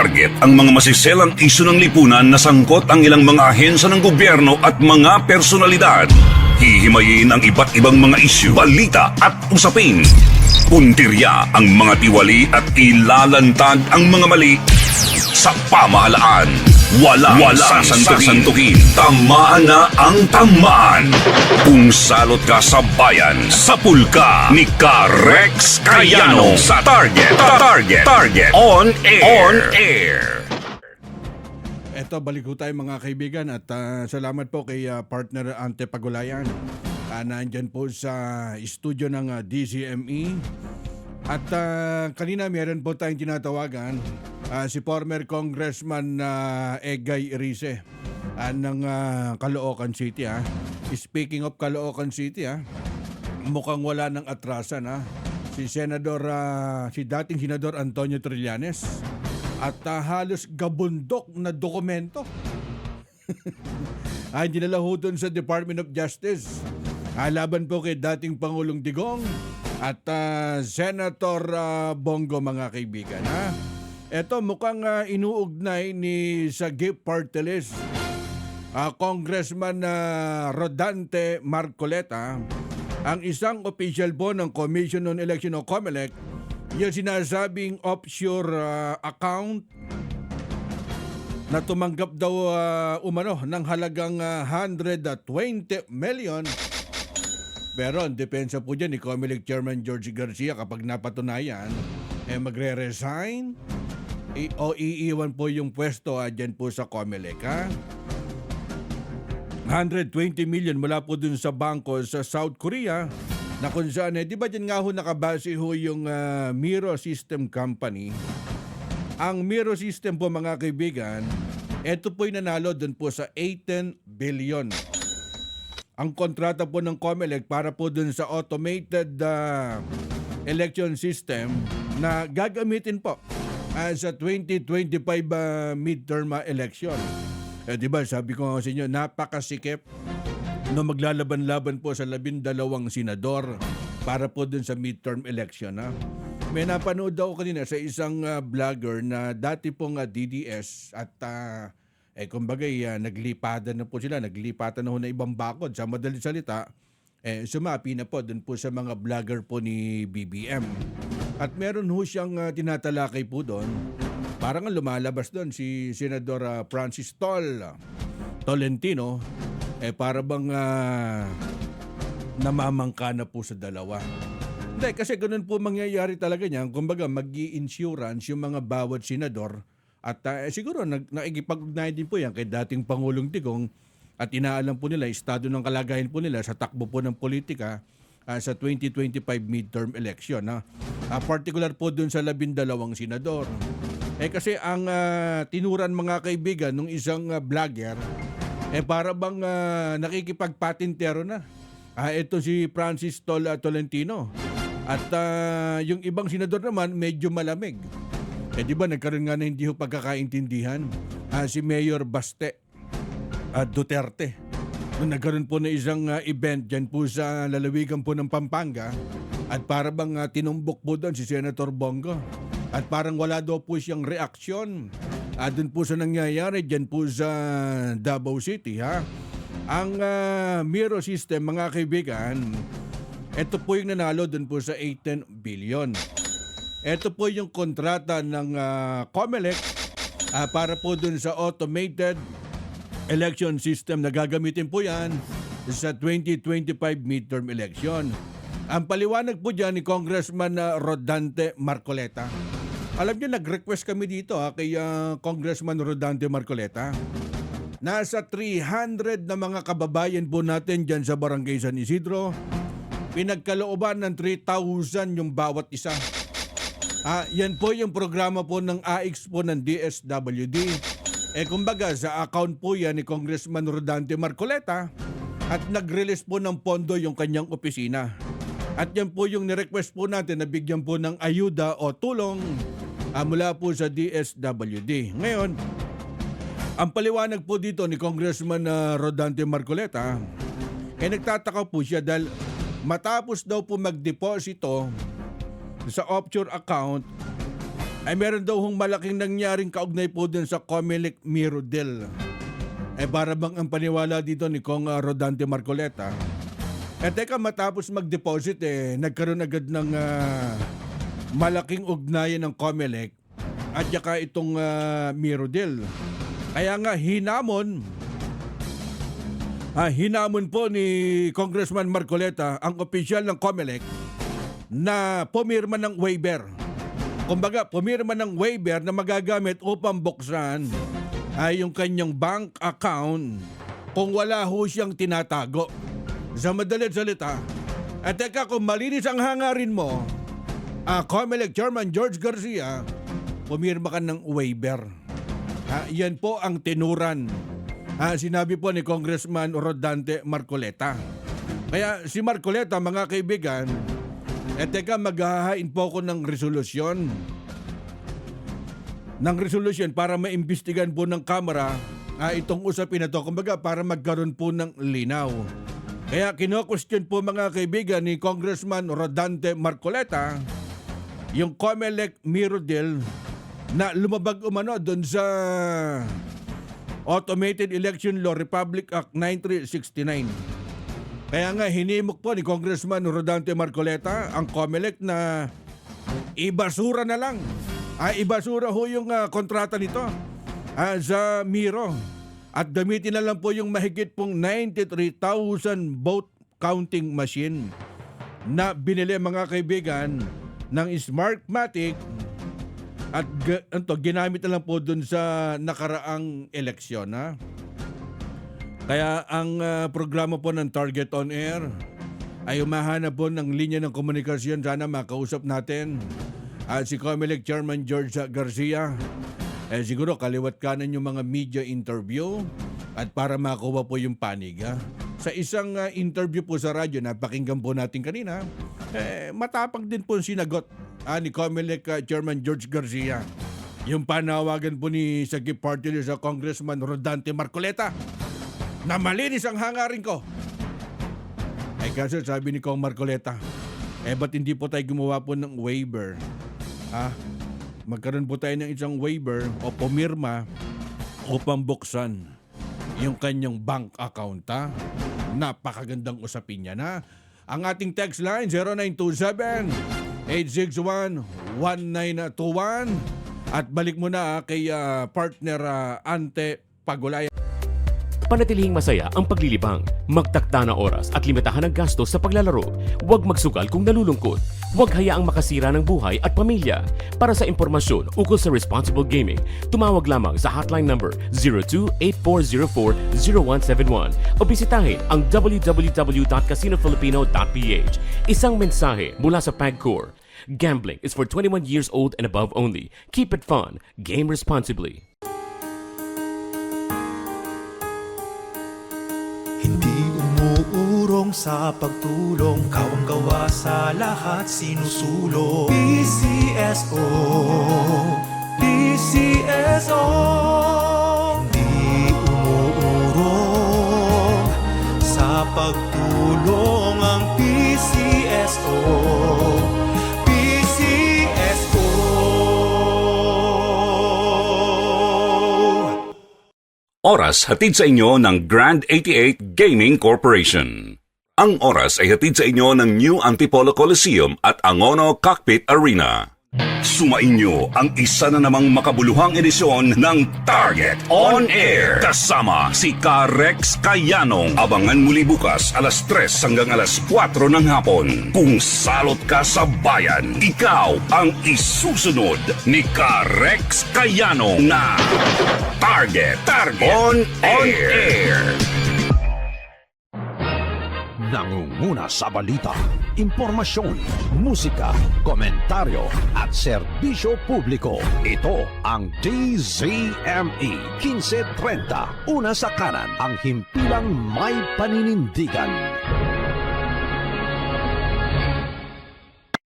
Target ang mga masiselang isyu ng lipunan na sangkot ang ilang mga ahensya ng gobyerno at mga personalidad. Hihimayin ang iba't ibang mga isyu, balita at usapin. Puntirya ang mga tiwali at ilalantad ang mga mali sa pamahalaan. Walang sasantukin. Tamaan na ang tamaan. Kung salot ka sa bayan, sapul ka ni Rex Cayano sa Target On Air. Eto, balik ko tayo mga kaibigan at salamat po kay partner Ante Pagulayan. Nandyan po sa studio ng DCME. At kanina meron po tayong tinatawagan si former Congressman Egay Erice ng Caloocan City. Speaking of Caloocan City, mukhang wala ng atrasan. Si dating Senador Antonio Trillanes at halos gabundok na dokumento ay dinala ho doon sa Department of Justice. Laban po kay dating Pangulong Digong at Senator Bongo mga kaibigan. Ito mukhang inuugnay ni sa GIP Party List Congressman Rodante Marcoleta, ang isang official po ng Commission on Election o COMELEC, yung sinasabing offshore account na tumanggap daw umano ng halagang 120 million. Pero ang depensa po dyan ni COMELEC Chairman George Garcia kapag napatunayan, magre-resign o iiwan po yung pwesto dyan po sa COMELEC. 120 million mula po dun sa bangko sa South Korea na kung saan, di ba dyan nga ho nakabase ho yung Miro System Company. Ang Miro System po mga kaibigan, ito po'y nanalo dun po sa 18 billion. Ang kontrata po ng COMELEC para po dun sa automated election system na gagamitin po sa 2025 midterm election. Di ba sabi ko sa inyo, napakasikip no maglalaban-laban po sa 12 senador para po dun sa midterm election. May napanood ako kanina sa isang vlogger na dati pong DDS at naglipatan na po sila, naglipatan na ho na ibang bakod. Sa madaling salita, sumapi na po dun po sa mga vlogger po ni BBM. At meron ho siyang tinatalakay po doon. Parang lumalabas doon si Senador Francis Tolentino, para bang namamangka na po sa dalawa. Hindi, kasi ganun po mangyayari talaga niyan. Kumbaga, mag-i-insurance yung mga bawat senador. At siguro nakikipag-ugnayan din po yan kay dating Pangulong Digong at inaalam po nila, estado ng kalagayan po nila sa takbo po ng politika sa 2025 midterm election. Particular po dun sa 12 senador. Kasi ang tinuran mga kaibigan ng isang vlogger, para bang nakikipagpatintero na. Ito si Francis Tolentino. At yung ibang senador naman medyo malamig. Di ba nagkaroon nga na hindi ho pagkakaintindihan si Mayor Baste Duterte. Nung nagkaroon po na isang event dyan po sa lalawigan po ng Pampanga at para bang tinumbok po doon si Senator Bongo. At parang wala daw po siyang reaksyon doon po sa nangyayari dyan po sa Davao City. Ang Miro System mga kaibigan, ito po yung nanalo doon po sa 18 billion. Ito po yung kontrata ng COMELEC para po dun sa automated election system na gagamitin po yan sa 2025 midterm election. Ang paliwanag po dyan ni Congressman Rodante Marcoleta. Alam niyo, nag-request kami dito kay Congressman Rodante Marcoleta. Nasa 300 na mga kababayan po natin dyan sa Barangay San Isidro. Pinagkalooban ng 3,000 yung bawat isa. Yan po yung programa po ng AIX po ng DSWD. Kumbaga sa account po yan ni Congressman Rodante Marcoleta at nag-release po ng pondo yung kanyang opisina. At yan po yung nirequest po natin na bigyan po ng ayuda o tulong mula po sa DSWD. Ngayon, ang paliwanag po dito ni Congressman Rodante Marcoleta, nagtataka po siya dahil matapos daw po magdeposito sa offshore account ay meron daw hong malaking nangyaring kaugnay po dun sa Comelec Mirodel. Para bang ang paniwala dito ni Kong Rodante Marcoleta? Teka, matapos mag-deposit nagkaroon agad ng malaking ugnayan ng Comelec at saka itong Mirodel. Kaya nga hinamon po ni Congressman Marcoleta ang opisyal ng Comelec na pumirma ng waiver. Kumbaga, pumirma ng waiver na magagamit upang buksan ay yung kanyang bank account kung wala ho siyang tinatago. Sa madalit salita, teka, kung malinis ang hangarin mo, Comelec Chairman George Garcia, pumirma ka ng waiver. Yan po ang tinuran. Sinabi po ni Congressman Rodante Marcoleta. Kaya si Marcoleta, mga kaibigan, teka, maghahain po ako ng resolusyon. Para maimbestigan po ng Kamara itong usapin na to. Kumbaga, para magkaroon po ng linaw. Kaya kino-question po, mga kaibigan, ni Congressman Rodante Marcoleta yung Comelec Mirodel na lumabag umano doon sa Automated Election Law Republic Act 9369. Kaya nga hinimok po ni Congressman Rodante Marcoleta ang Comelec na ibasura na lang. Ibasura ho yung kontrata nito sa Miro at gamitin na lang po yung mahigit pong 93,000 vote counting machine na binili, mga kaibigan, ng Smartmatic at ginamit na lang po dun sa nakaraang eleksyon. Kaya ang programa po ng Target on Air ay umahanap po ng linya ng komunikasyon. Sana makausap natin si Comelec Chairman George Garcia. Siguro kaliwat kanan yung mga media interview at para makuha po yung panig. Sa isang interview po sa radyo na pakinggan po natin kanina, matapang din po sinagot ni Comelec Chairman George Garcia yung panawagan po ni Sagip Party sa Congressman Rodante Marcoleta na malinis ang hangarin ko. Kasi sabi ni Kong Marcoleta, ba't hindi po tayo gumawa po ng waiver? Magkaroon po tayo ng isang waiver o pumirma upang buksan yung kanyang bank account. Napakagandang usapin niya na. Ang ating text line 0927-861-1921 at balik muna kay partner Ante Pagulayan. Panatilihing masaya ang paglilibang. Magtakda na oras at limitahan ang gastos sa paglalaro. Huwag magsugal kung nalulungkot. Huwag hayaang makasira ng buhay at pamilya. Para sa impormasyon ukol sa responsible gaming, tumawag lamang sa hotline number 02-8404-0171 o bisitahin ang www.casinofilipino.ph. Isang mensahe mula sa PAGCOR. Gambling is for 21 years old and above only. Keep it fun. Game responsibly. Hindi umuurong sa pagtulong, kawang gawa sa lahat sinusulong. PCSO, PCSO. Hindi umuurong sa pagtulong ang PCSO. Oras hatid sa inyo ng Grand 88 Gaming Corporation. Ang oras ay hatid sa inyo ng New Antipolo Coliseum at Angono Cockpit Arena. Sumainyo ang isa na namang makabuluhang edisyon ng Target On Air. Kasama si Rex Kayanong. Abangan muli bukas alas 3 hanggang alas 4 ng hapon. Kung salot ka sa bayan, ikaw ang isusunod ni Rex Kayanong na Target On Air. Nangunguna sa balita, impormasyon, musika, komentaryo at serbisyo publiko. Ito ang DZME 1530. Una sa kanan, ang himpilang may paninindigan.